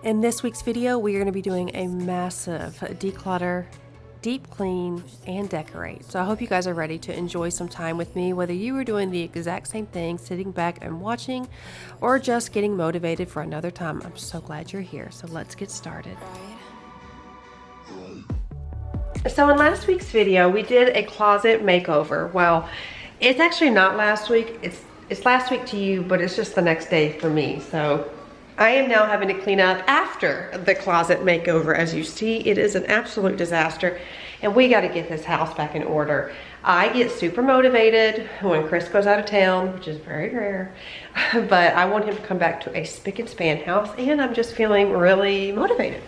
In this week's video, we are going to be doing a massive declutter, deep clean, and decorate. So I hope you guys are ready to enjoy some time with me, whether you are doing the exact same thing, sitting back and watching, or just getting motivated for another time. I'm so glad you're here. So let's get started. So in last week's video, we did a closet makeover. Well, it's actually not last week. It's last week to you, but it's just the next day for me. So I am now having to clean up after the closet makeover. As you see, it is an absolute disaster, and we got to get this house back in order. I get super motivated when Chris goes out of town, which is very rare, but I want him to come back to a spick and span house, and I'm just feeling really motivated.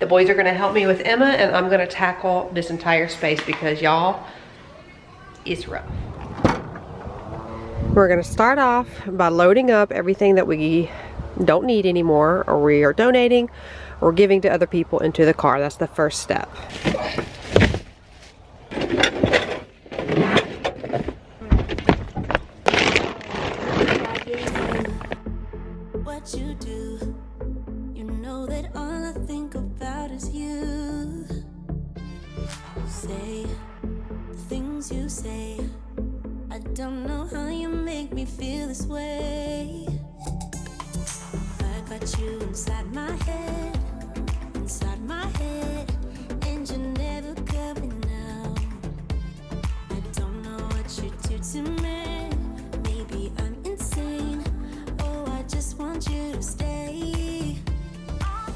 The boys are going to help me with Emma, and I'm going to tackle this entire space because y'all, it's rough. We're going to start off by loading up everything that we don't need anymore, or we are donating or giving to other people into the car. That's the first step. What you do, you know that all I think about is you. Say the things you say, I don't know how you make me feel this way. Got you inside my head, and you're never coming out. I don't know what you do to me. Maybe I'm insane. Oh, I just want you to stay. All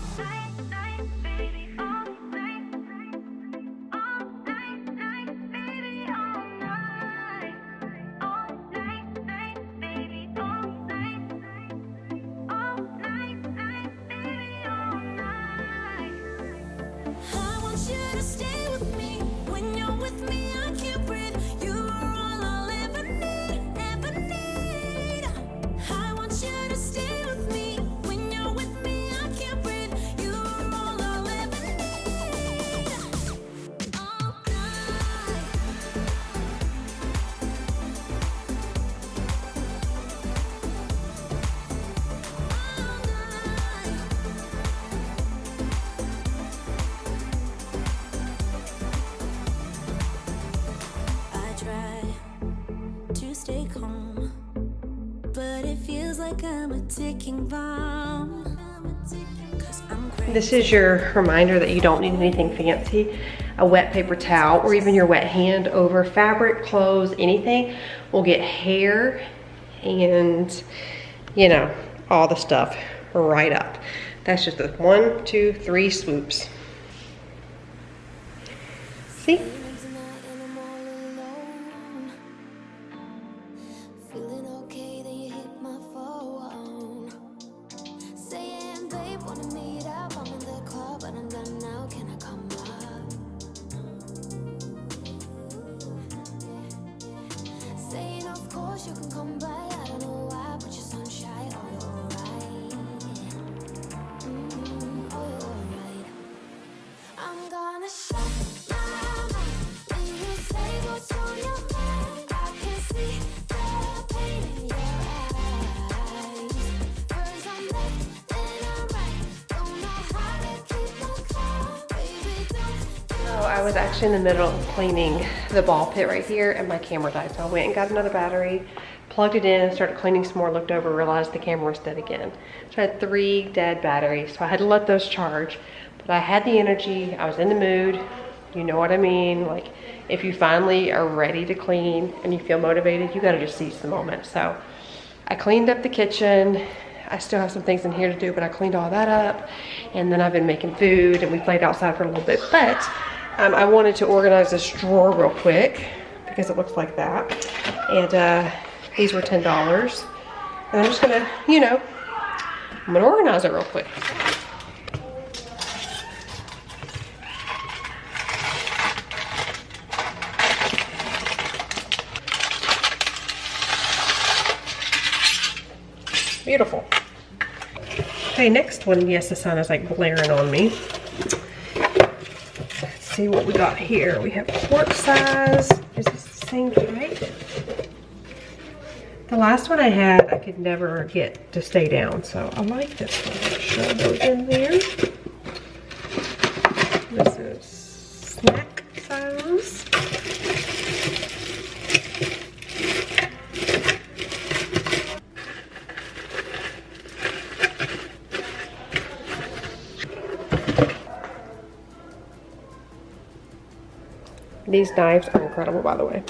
night, baby, all night, baby, all night, baby, all night. I want you to stay with me. When you're with me, I can't breathe. You are all I'll ever need, ever need. I want you to stay with me. When you're with me, I can't breathe. You are all I'll ever need. All night. I try to stay calm, but it feels like I'm a ticking bomb. 'Cause I'm crazy. This is your reminder that you don't need anything fancy. A wet paper towel or even your wet hand over fabric, clothes, anything will get hair and, you know, all the stuff right up. That's just the 1, 2, 3 swoops. See? Feeling okay, then you hit my phone. Saying, babe, wanna meet up? I'm in the club, but I'm done now. Can I come up? Saying, of course you can come by. I don't know why, but you're sunshine. Oh, you're alright. Oh, you're alright. I'm gonna shut my mouth when you say what's on your mind. I can see the pain in your eyes. First I'm left, then I'm right. Don't know how to keep my calm, baby. Don't So I was actually in the middle of cleaning the ball pit right here and my camera died. So I went and got another battery, plugged it in, started cleaning some more, looked over, realized the camera was dead again. So I had 3 dead batteries. So I had to let those charge. But I had the energy, I was in the mood, you know what I mean? Like, if you finally are ready to clean and you feel motivated, you gotta just seize the moment. So I cleaned up the kitchen. I still have some things in here to do, but I cleaned all that up. And then I've been making food, and we played outside for a little bit. But I wanted to organize this drawer real quick because it looks like that. And these were $10. And I'm just gonna, you know, I'm gonna organize it real quick. Beautiful. Okay, next one. Yes, the sun is like blaring on me. Let's see what we got here. We have quart size. Is this the same height? The last one I had, I could never get to stay down, so I like this one. I'll shove those in there. This is snack size. These knives are incredible, by the way.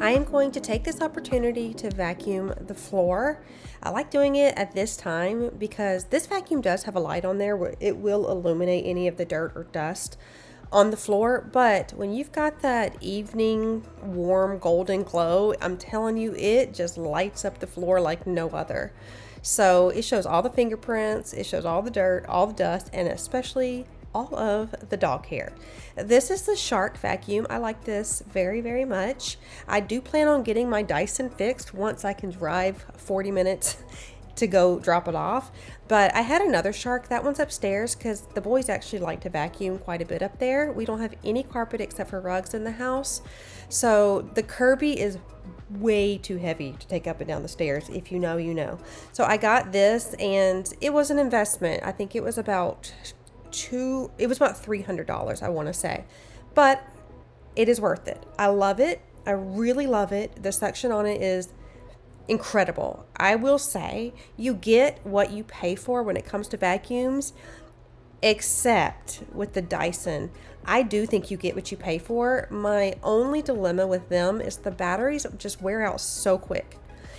I am going to take this opportunity to vacuum the floor. I like doing it at this time because this vacuum does have a light on there where it will illuminate any of the dirt or dust on the floor. But when you've got that evening warm golden glow, I'm telling you, it just lights up the floor like no other. So it shows all the fingerprints, it shows all the dirt, all the dust, and especially all of the dog hair. This is the Shark vacuum. I like this very, very much. I do plan on getting my Dyson fixed once I can drive 40 minutes to go drop it off. But I had another Shark. That one's upstairs because the boys actually like to vacuum quite a bit up there. We don't have any carpet except for rugs in the house. So the Kirby is way too heavy to take up and down the stairs. If you know, you know. So I got this and it was an investment. I think it was about $300, I want to say, but it is worth it. I love it. I really love it. The suction on it is incredible. I will say you get what you pay for when it comes to vacuums, except with the Dyson. I do think you get what you pay for. My only dilemma with them is the batteries just wear out so quick.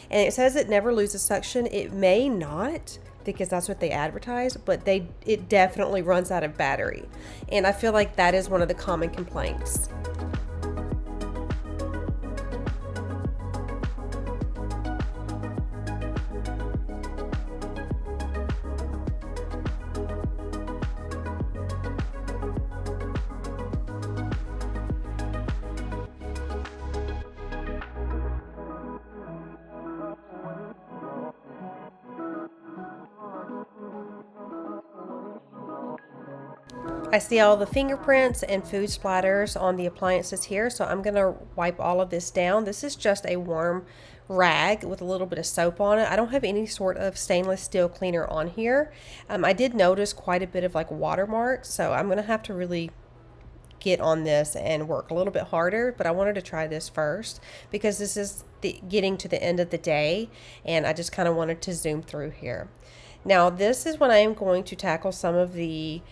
And it says it never loses suction. It may not, because that's what they advertise, but it definitely runs out of battery. And I feel like that is one of the common complaints. I see all the fingerprints and food splatters on the appliances here, so I'm going to wipe all of this down. This is just a warm rag with a little bit of soap on it. I don't have any sort of stainless steel cleaner on here. I did notice quite a bit of like watermarks, so I'm going to have to really get on this and work a little bit harder, but I wanted to try this first because this is getting to the end of the day, and I just kind of wanted to zoom through here. Now, this is when I am going to tackle some of the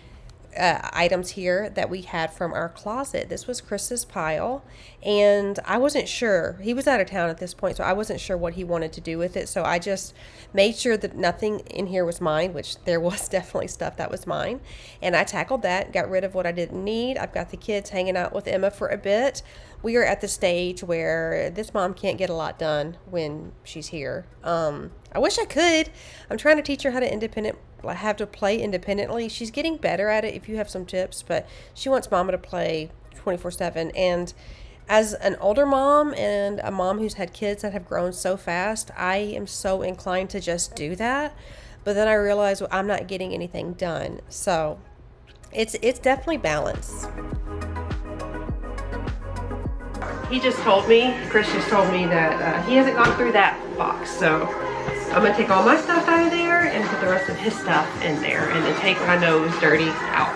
items here that we had from our closet. This was Chris's pile, and I wasn't sure. He was out of town at this point, so I wasn't sure what he wanted to do with it. So I just made sure that nothing in here was mine, which there was definitely stuff that was mine. And I tackled that, got rid of what I didn't need. I've got the kids hanging out with Emma for a bit. We are at the stage where this mom can't get a lot done when she's here. I wish I could. I'm trying to teach her how to have to play independently. She's getting better at it if you have some tips, but she wants mama to play 24/7. And as an older mom and a mom who's had kids that have grown so fast, I am so inclined to just do that. But then I realize I'm not getting anything done. So it's definitely balance. Chris just told me that he hasn't gone through that box, so I'm gonna take all my stuff out of there and put the rest of his stuff in there, and then take what I know is dirty out.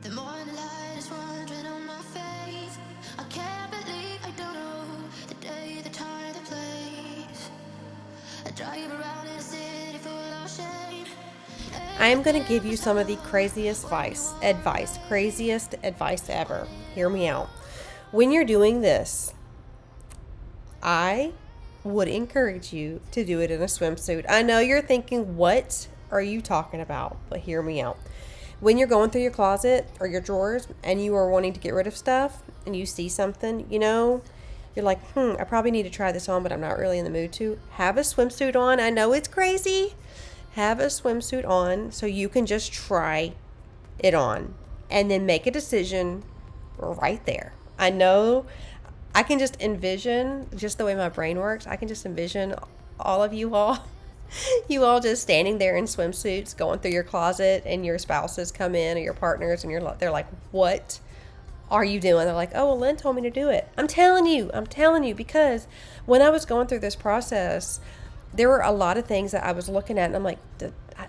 The morning light is wandering on my face. I can't believe I don't know the day, the time, the place. I drive around in a city full of shame. I am going to give you some of the craziest advice ever. Hear me out. When you're doing this, I would encourage you to do it in a swimsuit. I know you're thinking, what are you talking about? But hear me out. When you're going through your closet or your drawers and you are wanting to get rid of stuff and you see something, you're like, I probably need to try this on, but I'm not really in the mood to. Have a swimsuit on. I know it's crazy. Have a swimsuit on so you can just try it on and then make a decision right there. I know I can just envision, just the way my brain works, I can just envision all of you all You all just standing there in swimsuits going through your closet, and your spouses come in, or your partners, and they're like, what are you doing? They're like, oh, well, Lynn told me to do it. I'm telling you, because when I was going through this process, there were a lot of things that I was looking at, and I'm like,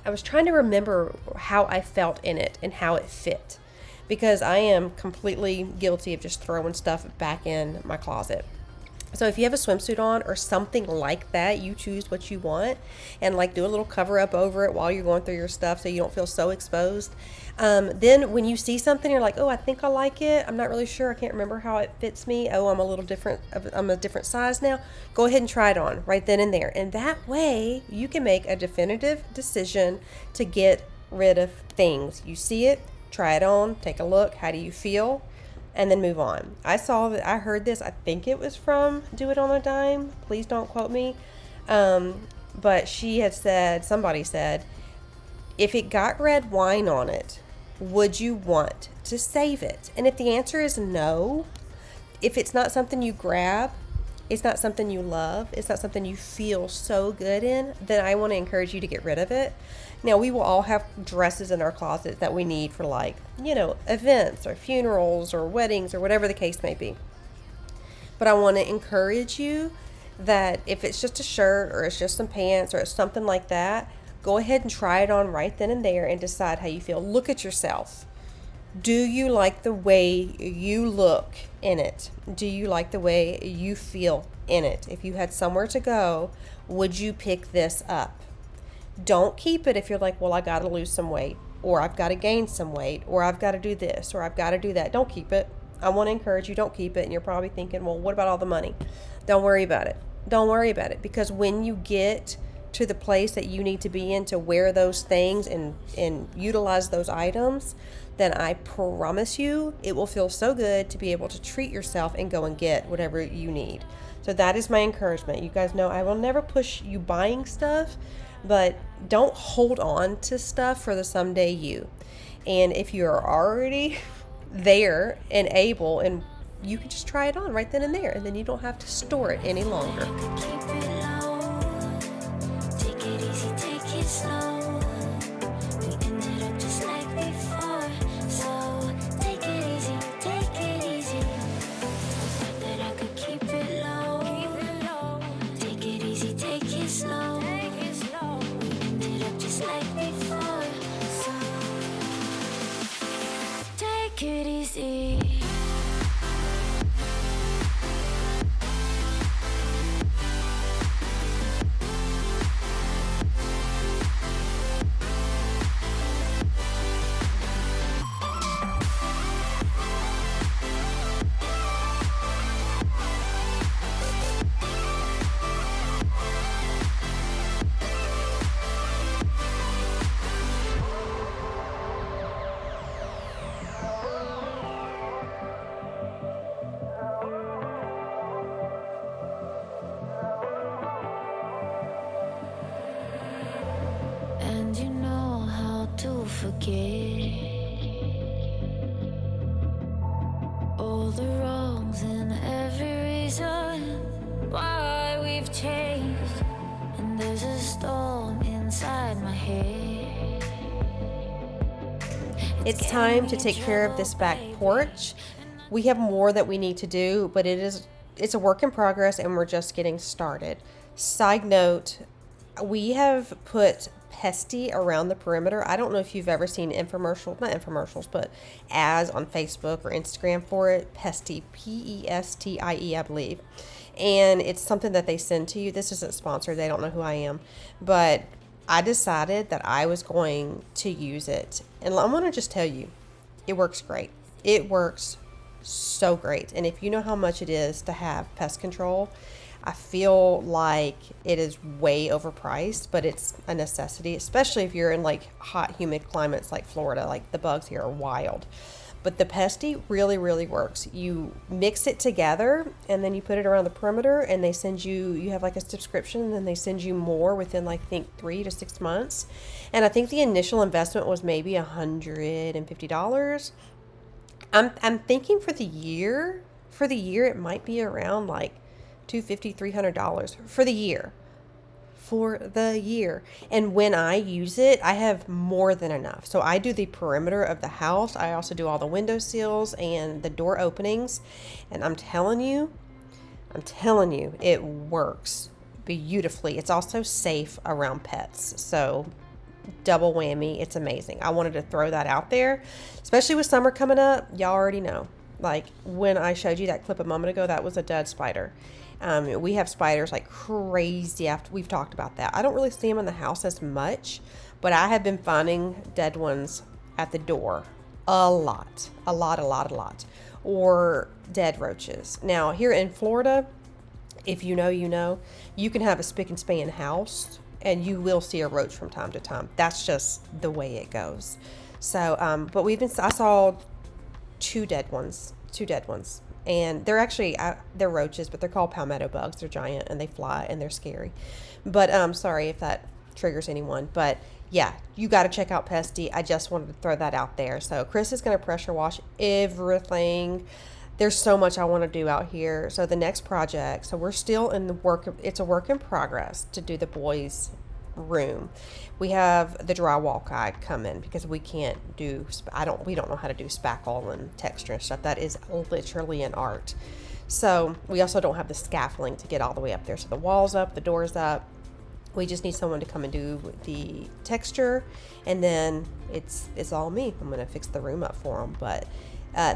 I was trying to remember how I felt in it and how it fit, because I am completely guilty of just throwing stuff back in my closet. So if you have a swimsuit on or something like that, you choose what you want, and like do a little cover up over it while you're going through your stuff so you don't feel so exposed. Then when you see something, you're like, oh, I think I like it. I'm not really sure. I can't remember how it fits me. Oh, I'm a little different. I'm a different size now. Go ahead and try it on right then and there. And that way you can make a definitive decision to get rid of things. You see it, try it on, take a look. How do you feel? And then move on. I heard this, I think it was from Do It on a Dime. Please don't quote me. But somebody said, if it got red wine on it, would you want to save it? And if the answer is no, if it's not something you grab, it's not something you love, it's not something you feel so good in, then I want to encourage you to get rid of it. Now, we will all have dresses in our closet that we need for, like, events or funerals or weddings or whatever the case may be. But I want to encourage you that if it's just a shirt or it's just some pants or it's something like that, go ahead and try it on right then and there and decide how you feel. Look at yourself. Do you like the way you look in it? Do you like the way you feel in it? If you had somewhere to go, would you pick this up? Don't keep it if you're like, well, I got to lose some weight, or I've got to gain some weight, or I've got to do this, or I've got to do that. Don't keep it. I want to encourage you, don't keep it. And you're probably thinking, well, what about all the money? Don't worry about it. Don't worry about it, because when you get to the place that you need to be in to wear those things and utilize those items, then I promise you it will feel so good to be able to treat yourself and go and get whatever you need. So that is my encouragement. You guys know I will never push you buying stuff, but don't hold on to stuff for the someday you. And if you're already there and able, and you can just try it on right then and there, and then you don't have to store it any longer. Take it easy. And you know how to forget all the wrongs and every reason why we've changed. And there's a storm inside my head. It's time to take care of this back porch. We have more that we need to do, but it's a work in progress, and we're just getting started. Side note, we have put pesty around the perimeter. I don't know if you've ever seen not infomercials, but ads on Facebook or Instagram for it. Pesty, Pestie, I believe. And it's something that they send to you. This isn't sponsored. They don't know who I am. But I decided that I was going to use it. And I want to just tell you, it works great. It works so great. And if you know how much it is to have pest control, I feel like it is way overpriced, but it's a necessity, especially if you're in like hot, humid climates like Florida. Like the bugs here are wild. But the pesty really, really works. You mix it together and then you put it around the perimeter, and they send you have like a subscription, and then they send you more within like, I think 3 to 6 months. And I think the initial investment was maybe $150. I'm thinking for the year it might be around like $250, $300 for the year. for the year. And when I use it, I have more than enough. So I do the perimeter of the house. I also do all the window sills and the door openings. And I'm telling you, it works beautifully. It's also safe around pets. So double whammy. It's amazing. I wanted to throw that out there, especially with summer coming up. Y'all already know. Like when I showed you that clip a moment ago, that was a dead spider. We have spiders like crazy after we've talked about that. I don't really see them in the house as much, but I have been finding dead ones at the door a lot. Or dead roaches. Now here in Florida, if you know, you can have a spick and span house and you will see a roach from time to time. That's just the way it goes. So, but I saw two dead ones, and they're actually, they're roaches, but they're called palmetto bugs. They're giant and they fly and they're scary. But, sorry if that triggers anyone, but yeah, you got to check out Pesty. I just wanted to throw that out there. So Chris is going to pressure wash everything. There's so much I want to do out here. So the next project, so we're still in the it's a work in progress to do the boys' room. We have the drywall guy coming because we can't do, we don't know how to do spackle and texture and stuff. That is literally an art. So we also don't have the scaffolding to get all the way up there. So the wall's up, the door's up. We just need someone to come and do the texture, and then it's all me. I'm going to fix the room up for them. But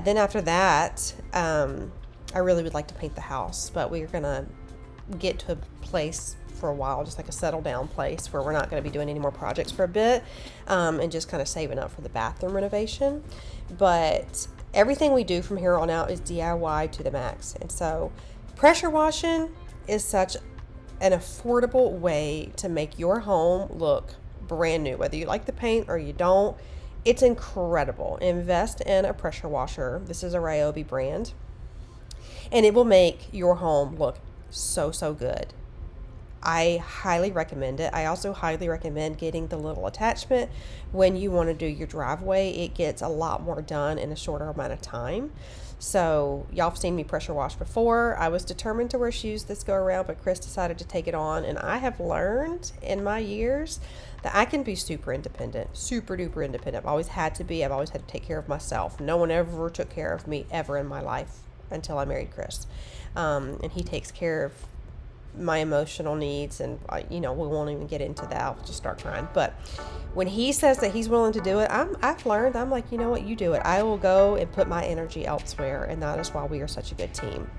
then after that, I really would like to paint the house, but we're going to get to a place for a while, just like a settle down place where we're not going to be doing any more projects for a bit, and just kind of saving up for the bathroom renovation. But everything we do from here on out is DIY to the max. And so pressure washing is such an affordable way to make your home look brand new, whether you like the paint or you don't. It's incredible. Invest in a pressure washer. This is a Ryobi brand, and it will make your home look so good. I highly recommend it. I also highly recommend getting the little attachment when you want to do your driveway. It gets a lot more done in a shorter amount of time. So y'all have seen me pressure wash before. I was determined to wear shoes this go around, but Chris decided to take it on, and I have learned in my years that I can be super independent, super duper independent. I've always had to be. I've always had to take care of myself. No one ever took care of me ever in my life until I married Chris. And he takes care of my emotional needs, and we won't even get into that. I'll just start trying. But when he says that he's willing to do it, I've learned, I'm like, you know what, you do it. I will go and put my energy elsewhere, and that is why we are such a good team.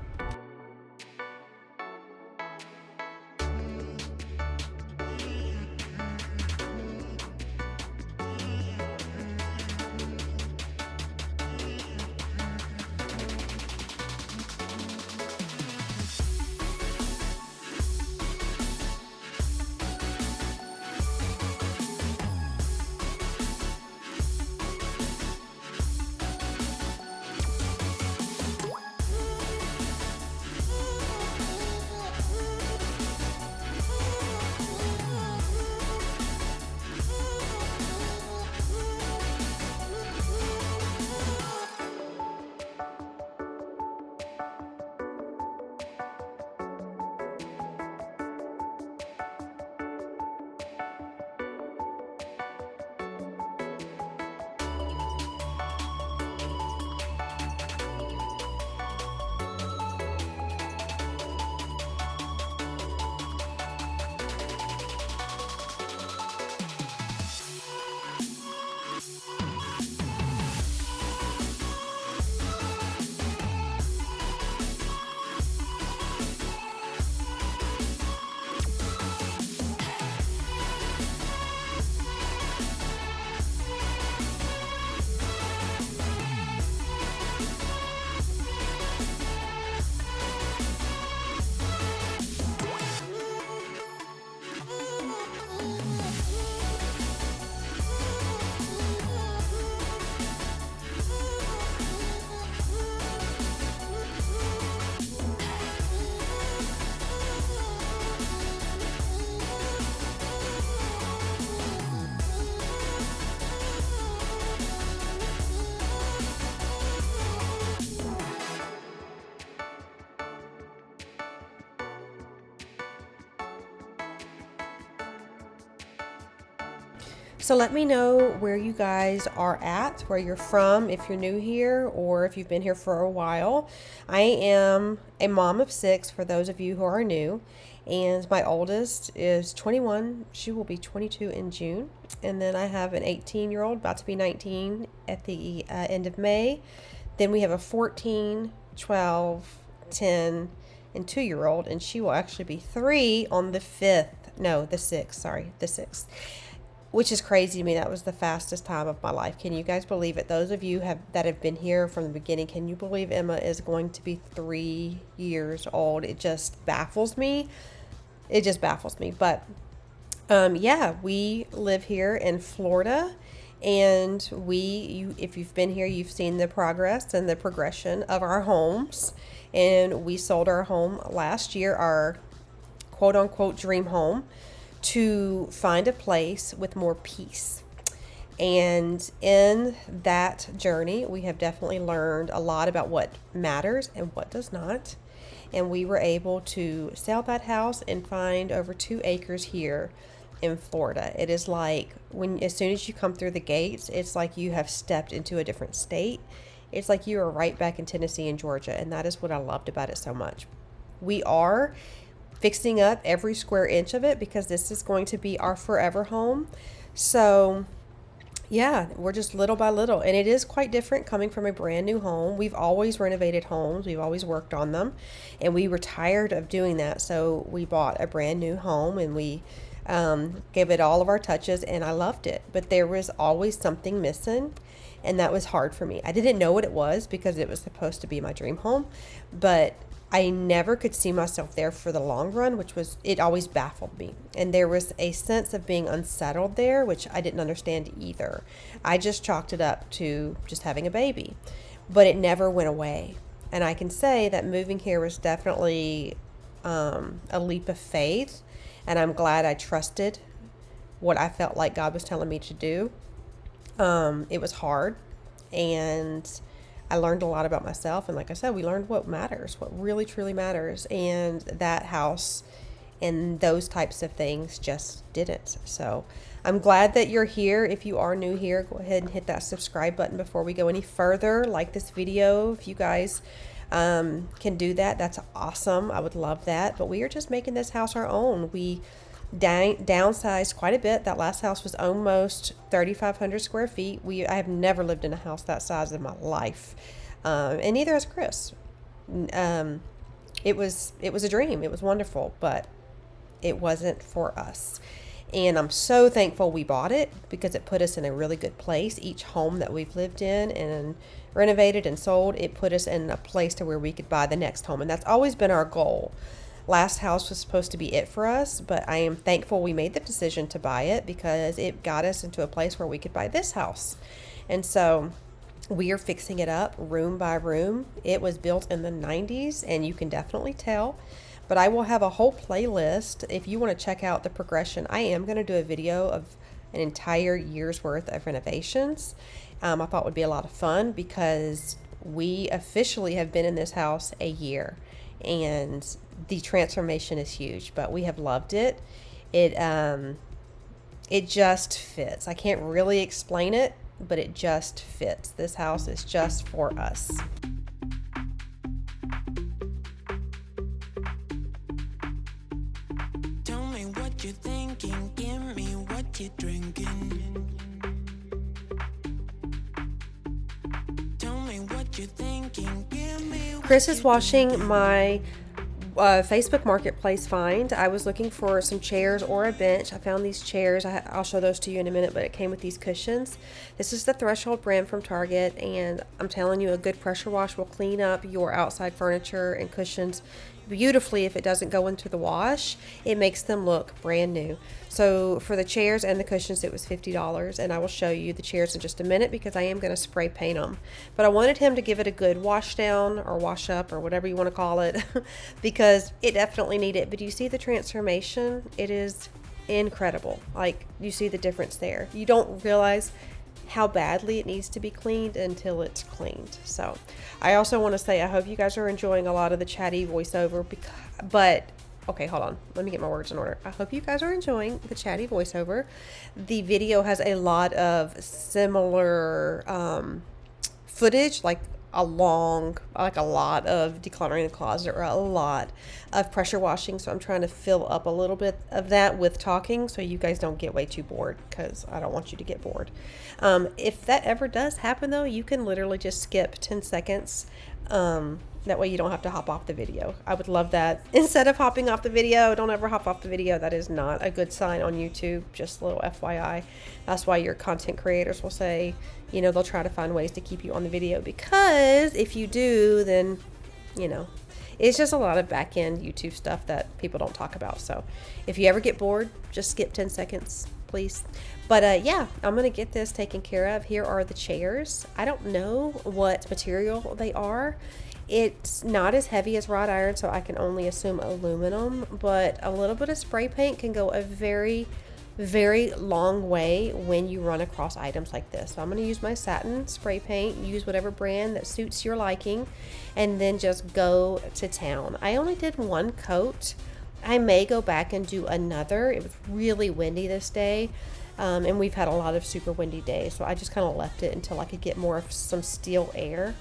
So let me know where you guys are at, where you're from, if you're new here or if you've been here for a while. I am a mom of 6 for those of you who are new, and my oldest is 21. She will be 22 in June. And then I have an 18-year-old about to be 19 at the end of May. Then we have a 14, 12, 10, and 2-year-old, and she will actually be 3 on the 5th. No, the 6th, sorry, the 6th. Which is crazy to me. That was the fastest time of my life. Can you guys believe it? Those of you that have been here from the beginning, can you believe Emma is going to be 3 years old? It just baffles me. It just baffles me. But yeah, we live here in Florida, and if you've been here, you've seen the progress and the progression of our homes. And we sold our home last year, our quote unquote dream home, to find a place with more peace. And in that journey, we have definitely learned a lot about what matters and what does not. And we were able to sell that house and find over 2 acres here in Florida. It is like as soon as you come through the gates, it's like you have stepped into a different state. It's like you are right back in Tennessee and Georgia. And that is what I loved about it so much. We are fixing up every square inch of it because this is going to be our forever home. So yeah, we're just little by little, and it is quite different coming from a brand new home. We've always renovated homes, we've always worked on them, and we were tired of doing that, so we bought a brand new home and we gave it all of our touches, and I loved it. But there was always something missing, and that was hard for me. I didn't know what it was because it was supposed to be my dream home, but I never could see myself there for the long run, it always baffled me. And there was a sense of being unsettled there, which I didn't understand either. I just chalked it up to just having a baby, but it never went away. And I can say that moving here was definitely a leap of faith. And I'm glad I trusted what I felt like God was telling me to do. It was hard, and I learned a lot about myself, and like I said, we learned what matters, what really truly matters, and that house and those types of things just didn't. So I'm glad that you're here. If you are new here, go ahead and hit that subscribe button before we go any further. Like this video if you guys can do that. That's awesome. I would love that. But we are just making this house our own. We downsized quite a bit. That last house was almost 3,500 square feet. I have never lived in a house that size in my life, and neither has Chris. It was a dream. It was wonderful, but it wasn't for us. And I'm so thankful we bought it because it put us in a really good place. Each home that we've lived in and renovated and sold, it put us in a place to where we could buy the next home, and that's always been our goal. Last house was supposed to be it for us, but I am thankful we made the decision to buy it because it got us into a place where we could buy this house. And so we are fixing it up room by room. It was built in the 90s, and you can definitely tell. But I will have a whole playlist if you want to check out the progression. I am going to do a video of an entire year's worth of renovations. I thought would be a lot of fun because we officially have been in this house a year, and the transformation is huge, but we have loved it. It just fits. I can't really explain it, but it just fits. This house is just for us. Tell me what you're thinking, give me what you're drinking. Tell me what you're thinking, give me what Chris is washing my Facebook Marketplace find. I was looking for some chairs or a bench. I found these chairs. I'll show those to you in a minute, but it came with these cushions. This is the Threshold brand from Target, and I'm telling you, a good pressure wash will clean up your outside furniture and cushions beautifully. If it doesn't go into the wash, it makes them look brand new. So for the chairs and the cushions, it was $50, and I will show you the chairs in just a minute because I am going to spray paint them. But I wanted him to give it a good wash down or wash up or whatever you want to call it because it definitely needed it. But you see the transformation? It is incredible. Like, you see the difference there. You don't realize how badly it needs to be cleaned until it's cleaned. So I also want to say I hope you guys are enjoying a lot of the chatty voiceover, but okay, hold on. Let me get my words in order. I hope you guys are enjoying the chatty voiceover. The video has a lot of similar footage, like a lot of decluttering the closet, or a lot of pressure washing. So I'm trying to fill up a little bit of that with talking, so you guys don't get way too bored, because I don't want you to get bored. If that ever does happen though, you can literally just skip 10 seconds. That way you don't have to hop off the video. I would love that. Instead of hopping off the video, don't ever hop off the video. That is not a good sign on YouTube. Just a little FYI. That's why your content creators will say, you know, they'll try to find ways to keep you on the video, because if you do, then, you know, it's just a lot of back end YouTube stuff that people don't talk about. So if you ever get bored, just skip 10 seconds, please. But yeah, I'm going to get this taken care of. Here are the chairs. I don't know what material they are. It's not as heavy as wrought iron, so I can only assume aluminum, but a little bit of spray paint can go a very, very long way when you run across items like this. So I'm going to use my satin spray paint, use whatever brand that suits your liking, and then just go to town. I only did one coat. I may go back and do another. It was really windy this day. And we've had a lot of super windy days, so I just kind of left it until I could get more of some steel air.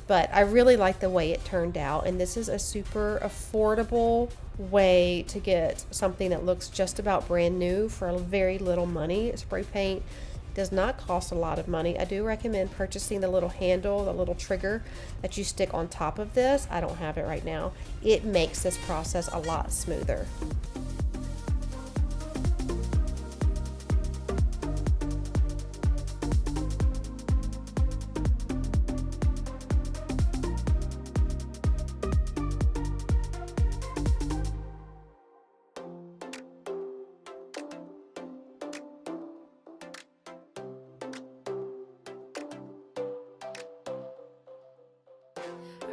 But I really like the way it turned out, and this is a super affordable way to get something that looks just about brand new for very little money. Spray paint does not cost a lot of money. I do recommend purchasing the little handle, the little trigger that you stick on top of this. I don't have it right now. It makes this process a lot smoother.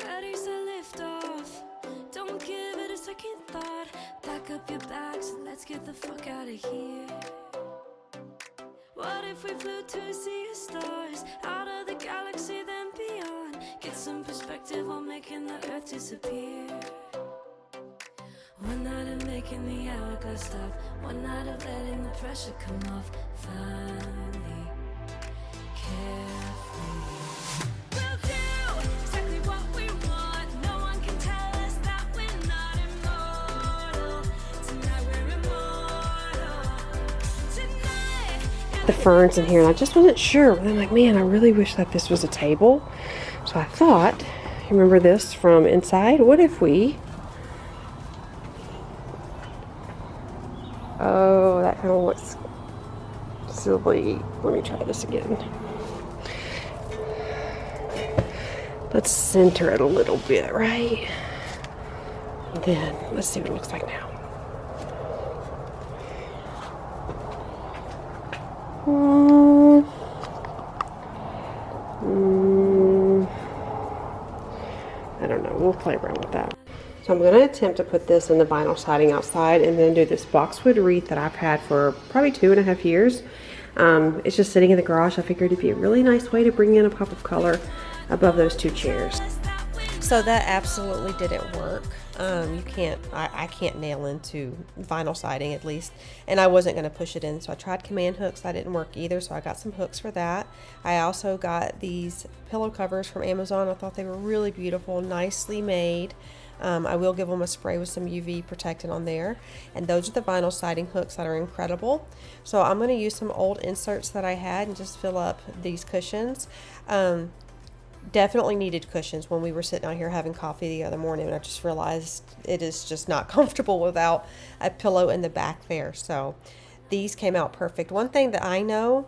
Ready to lift off. Don't give it a second thought. Pack up your bags and let's get the fuck out of here. What if we flew to see stars out of the galaxy then beyond? Get some perspective on making the earth disappear. One night of making the hourglass stop. One night of letting the pressure come off. Finally, carefree. We'll do exactly what we want. No one can tell us that we're not immortal. Tonight we're immortal. Tonight. The ferns in here, and I just wasn't sure. But I'm like, man, I really wish that this was a table. So I thought, remember this from inside? What if we... Oh, that kind of looks silly. Let me try this again. Let's center it a little bit, right? Then let's see what it looks like now. I don't know. We'll play around with that. So I'm going to attempt to put this in the vinyl siding outside, and then do this boxwood wreath that I've had for probably 2.5 years. It's just sitting in the garage. I figured it'd be a really nice way to bring in a pop of color above those two chairs. So that absolutely didn't work. I can't nail into vinyl siding, at least, and I wasn't going to push it in, so I tried command hooks. That didn't work either, so I got some hooks for that. I also got these pillow covers from Amazon. I thought they were really beautiful, nicely made. I will give them a spray with some UV protectant on there. And those are the vinyl siding hooks that are incredible. So I'm going to use some old inserts that I had and just fill up these cushions. Definitely needed cushions when we were sitting out here having coffee the other morning, and I just realized it is just not comfortable without a pillow in the back there. So these came out perfect. One thing that I know,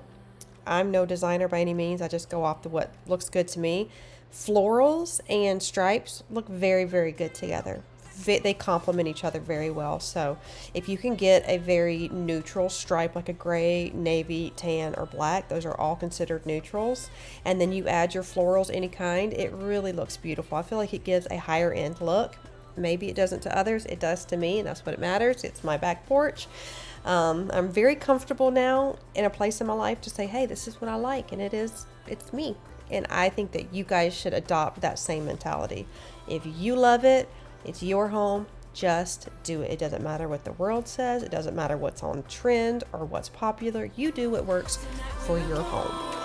I'm no designer by any means. I just go off the what looks good to me. Florals and stripes look very, very good together. They complement each other very well. So if you can get a very neutral stripe, like a gray, navy, tan, or black, those are all considered neutrals, and then you add your florals any kind, it really looks beautiful. I feel like it gives a higher end look. Maybe it doesn't to others, it does to me, and that's what it matters. It's my back porch. I'm very comfortable now in a place in my life to say, hey, this is what I like, and it's me. And I think that you guys should adopt that same mentality. If you love it, it's your home, Just do it. It doesn't matter what the world says. It doesn't matter what's on trend or what's popular. You do what works for your home.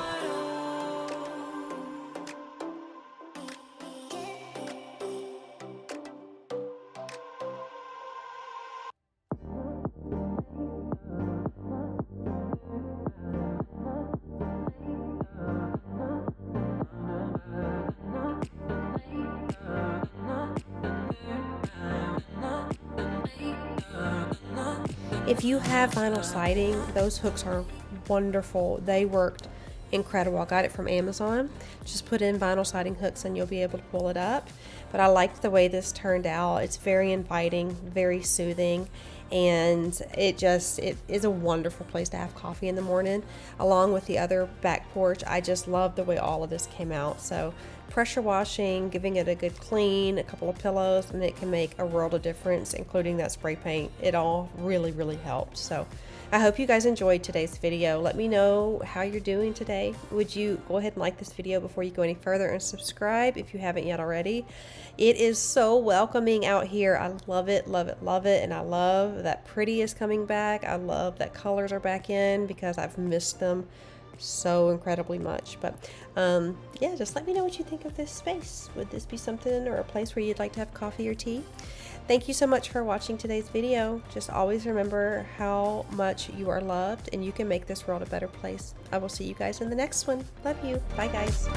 If you have vinyl siding, those hooks are wonderful. They worked incredible. I got it from Amazon. Just put in vinyl siding hooks and you'll be able to pull it up. But I liked the way this turned out. It's very inviting, very soothing, and it is a wonderful place to have coffee in the morning along with the other back porch. I just love the way all of this came out. So pressure washing, giving it a good clean, a couple of pillows, and it can make a world of difference, including that spray paint. It all really helped. So I hope you guys enjoyed today's video. Let me know how you're doing today. Would you go ahead and like this video before you go any further, and subscribe if you haven't yet already. It is so welcoming out here. I love it, and I love that pretty is coming back. I love that colors are back in because I've missed them so incredibly much. But yeah, just let me know what you think of this space. Would this be something or a place where you'd like to have coffee or tea? Thank you so much for watching today's video. Just always remember how much you are loved, and you can make this world a better place. I will see you guys in the next one. Love you. Bye guys.